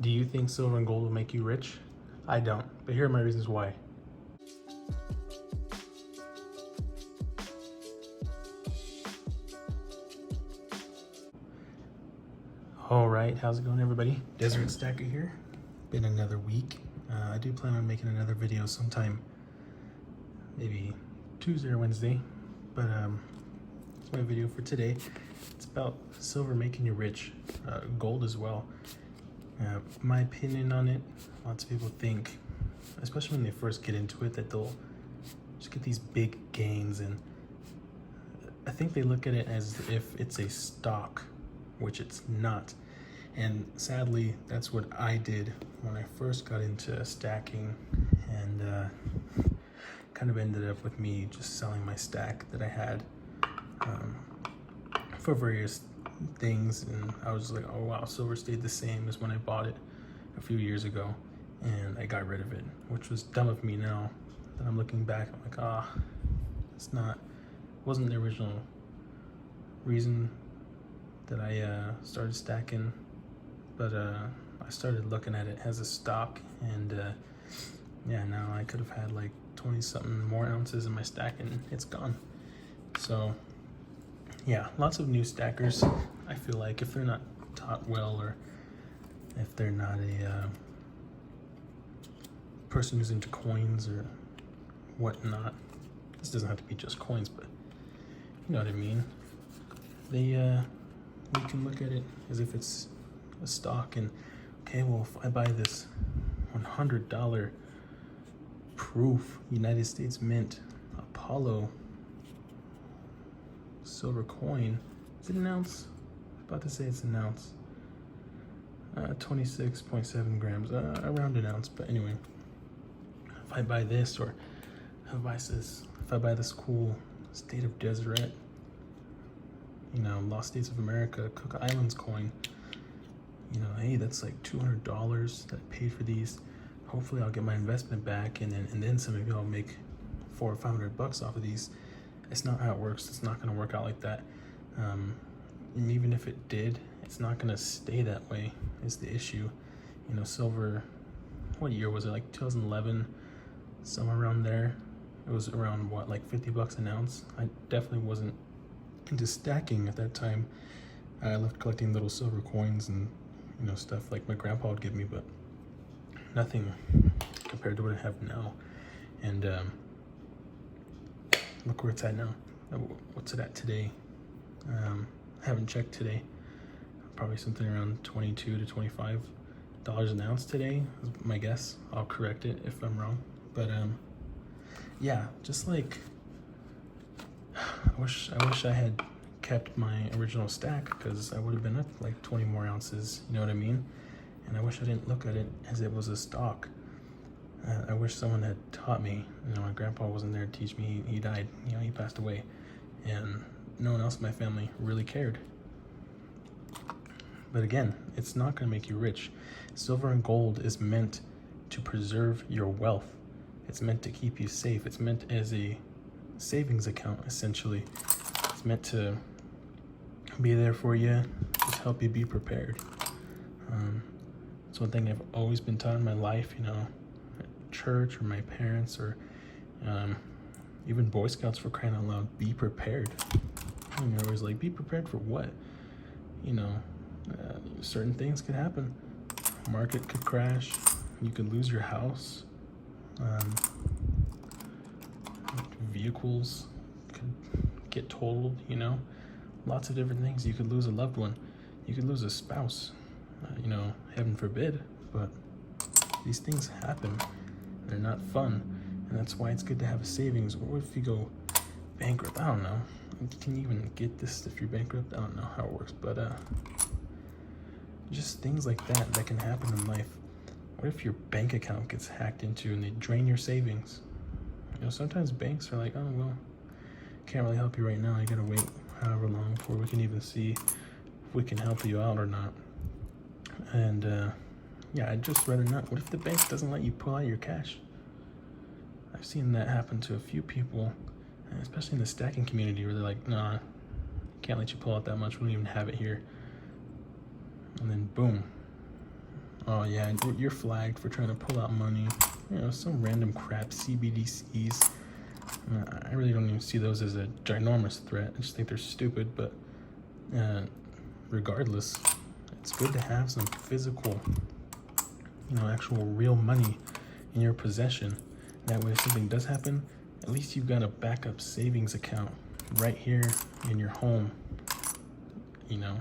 Do you think silver and gold will make you rich? I don't, but here are my reasons why. All right, how's it going, everybody? Desert Stacker here. Been another week. I do plan on making another video sometime, maybe Tuesday or Wednesday, but it's my video for today. It's about silver making you rich, gold as well. My opinion on it, lots of people think, especially when they first get into it, that they'll just get these big gains, and I think they look at it as if it's a stock, which it's not. And sadly, that's what I did when I first got into stacking, and kind of ended up with me just selling my stack that I had for various things. And I was like, oh wow, silver stayed the same as when I bought it a few years ago, and I got rid of it, which was dumb of me. Now that I'm looking back, I'm like, wasn't the original reason that I started stacking, but I started looking at it as a stock, and yeah, now I could have had like 20 something more ounces in my stack and it's gone. So yeah, lots of new stackers, I feel like, if they're not taught well, or if they're not a person who's into coins or whatnot. This doesn't have to be just coins, but you know what I mean. We can look at it as if it's a stock, and okay, well, if I buy this $100 proof United States Mint Apollo silver coin, is it an ounce? I was about to say it's an ounce. 26.7 grams, around an ounce. But anyway, if I buy this, or if I buy this cool State of Deseret, you know, Lost States of America Cook Islands coin, you know, hey, that's like $200 that I paid for these. Hopefully I'll get my investment back, and then some of y'all make $400 or $500 off of these. It's not how it works. It's not going to work out like that. And even if it did, it's not going to stay that way is the issue. You know, silver, what year was it? Like 2011, somewhere around there. It was around what, like $50 an ounce. I definitely wasn't into stacking at that time. I loved collecting little silver coins and, you know, stuff like my grandpa would give me, but nothing compared to what I have now. And look where it's at now. What's it at today? I haven't checked today. Probably something around $22 to $25 an ounce today is my guess. I'll correct it if I'm wrong. But yeah, just like I wish I had kept my original stack, because I would have been up like 20 more ounces, you know what I mean? And I wish I didn't look at it as it was a stock. I wish someone had taught me. You know, my grandpa wasn't there to teach me. He died, you know, he passed away, and no one else in my family really cared. But again, it's not going to make you rich. Silver and gold is meant to preserve your wealth. It's meant to keep you safe. It's meant as a savings account, essentially. It's meant to be there for you, just help you be prepared. It's one thing I've always been taught in my life, you know, at church or my parents, or even Boy Scouts, for crying out loud, be prepared. And you're always like, be prepared for what? You know, certain things could happen. Market could crash. You could lose your house. Vehicles could get totaled, you know, lots of different things. You could lose a loved one. You could lose a spouse, you know, heaven forbid, but these things happen. They're not fun, and that's why it's good to have a savings. Or if you go bankrupt, I don't know. Can you even get this if you're bankrupt? I don't know how it works, but just things like that can happen in life. What if your bank account gets hacked into and they drain your savings? You know, sometimes banks are like, oh, well, can't really help you right now. You gotta wait however long before we can even see if we can help you out or not. And yeah, I'd just rather not. What if the bank doesn't let you pull out your cash? I've seen that happen to a few people, especially in the stacking community, where they're like, nah, can't let you pull out that much. We don't even have it here. And then boom, Oh yeah, you're flagged for trying to pull out money. You know, some random crap, CBDCs. I really don't even see those as a ginormous threat. I just think they're stupid, but regardless, it's good to have some physical, you know, actual real money in your possession. That way, if something does happen, at least you've got a backup savings account right here in your home, you know.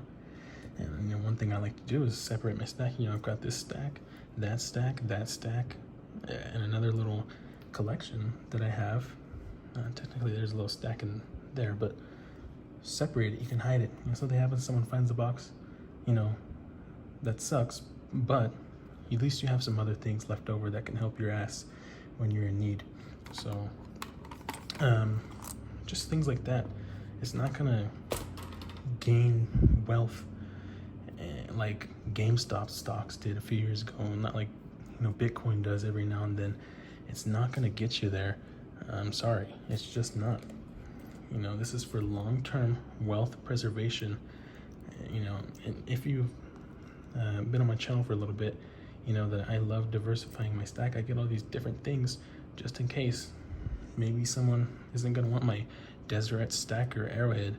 And you know, one thing I like to do is separate my stack. You know, I've got this stack, that stack, and another little collection that I have. Technically, there's a little stack in there, but separate it. You can hide it. You know, so they happen, someone finds the box, you know, that sucks, but at least you have some other things left over that can help your ass when you're in need. So, just things like that. It's not gonna gain wealth like GameStop stocks did a few years ago, not like, you know, Bitcoin does every now and then. It's not gonna get you there. I'm sorry, it's just not. You know, this is for long-term wealth preservation. You know, and if you've been on my channel for a little bit, you know that I love diversifying my stack. I get all these different things just in case maybe someone isn't gonna want my Deseret stack or Arrowhead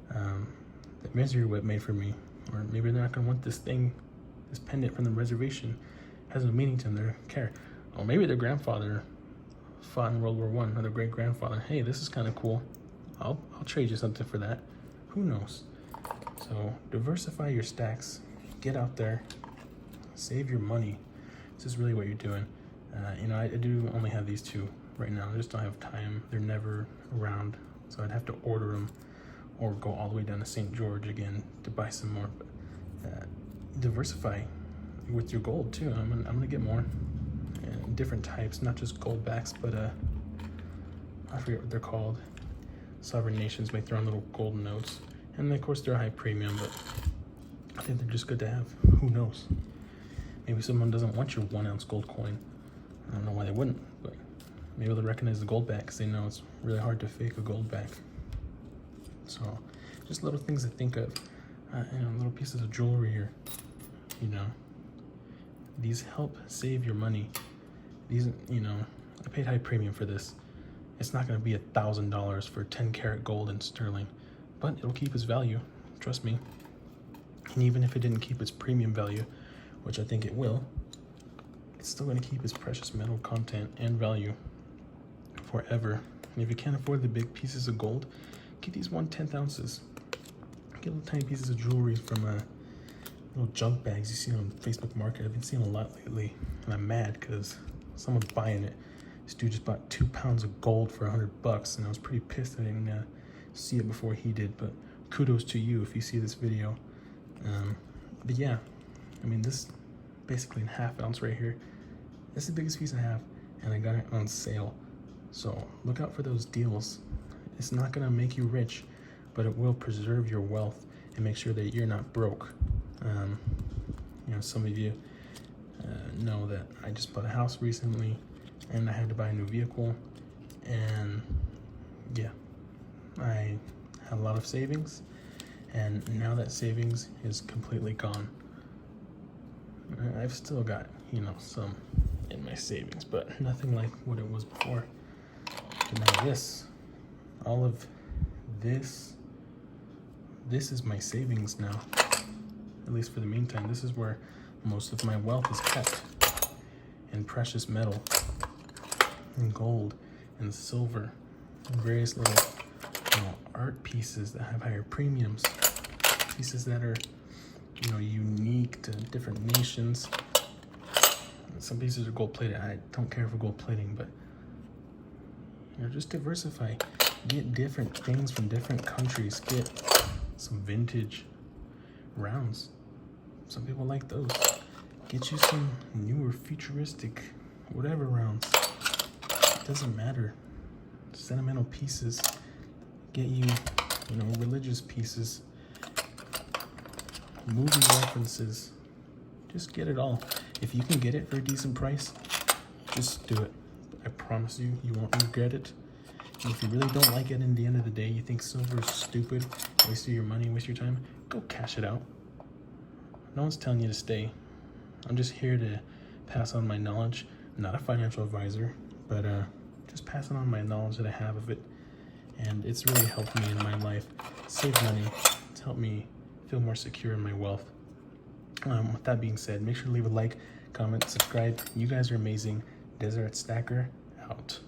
that Misery Whip made for me. Or maybe they're not gonna want this thing, this pendant from the reservation. Has no meaning to them, they don't care. Or maybe their grandfather fought in World War I, or their great grandfather. Hey, this is kind of cool. I'll trade you something for that. Who knows? So diversify your stacks. Get out there. Save your money. This is really what you're doing. You know, I do only have these two right now. I just don't have time. They're never around, so I'd have to order them or go all the way down to St. George again to buy some more. But diversify with your gold too. I'm gonna get more different types, not just gold backs, but I forget what they're called. Sovereign nations may throw in little gold notes, and of course they're high premium, but I think they're just good to have. Who knows? Maybe someone doesn't want your 1 ounce gold coin. I don't know why they wouldn't, but maybe they'll recognize the gold back because they know it's really hard to fake a gold back. So just little things to think of. You know, little pieces of jewelry here, you know. These help save your money. These, you know, I paid high premium for this. It's not gonna be $1,000 for 10 karat gold in sterling, but it'll keep its value, trust me. And even if it didn't keep its premium value, which I think it will, it's still gonna keep its precious metal content and value forever. And if you can't afford the big pieces of gold, get these 1/10 ounces. Get little tiny pieces of jewelry from little junk bags you see on Facebook Market. I've been seeing a lot lately, and I'm mad because someone's buying it. This dude just bought 2 pounds of gold for $100, and I was pretty pissed I didn't see it before he did. But kudos to you if you see this video. But yeah, I mean, this basically in 1/2 ounce right here. This is the biggest piece I have, and I got it on sale. So look out for those deals. It's not gonna make you rich, but it will preserve your wealth and make sure that you're not broke. You know, some of you know that I just bought a house recently and I had to buy a new vehicle, and yeah, I had a lot of savings, and now that savings is completely gone. I've still got, you know, some in my savings, but nothing like what it was before. But now this, all of this is my savings now, at least for the meantime. This is where most of my wealth is kept, in precious metal, and gold, and silver, and various little, you know, art pieces that have higher premiums, pieces that are, you know, unique to different nations. Some pieces are gold plated. I don't care for gold plating, but you know, just diversify. Get different things from different countries. Get some vintage rounds. Some people like those. Get you some newer, futuristic, whatever rounds. It doesn't matter. Sentimental pieces. Get you, you know, religious pieces. Movie references. Just get it all. If you can get it for a decent price, just do it. I promise you, you won't regret it. And if you really don't like it in the end of the day, you think silver is stupid, waste of your money, waste your time, go cash it out. No one's telling you to stay. I'm just here to pass on my knowledge. I'm not a financial advisor, but just passing on my knowledge that I have of it. And it's really helped me in my life save money. It's helped me feel more secure in my wealth. With that being said, make sure to leave a like, comment, subscribe. You guys are amazing. Desert Stacker out.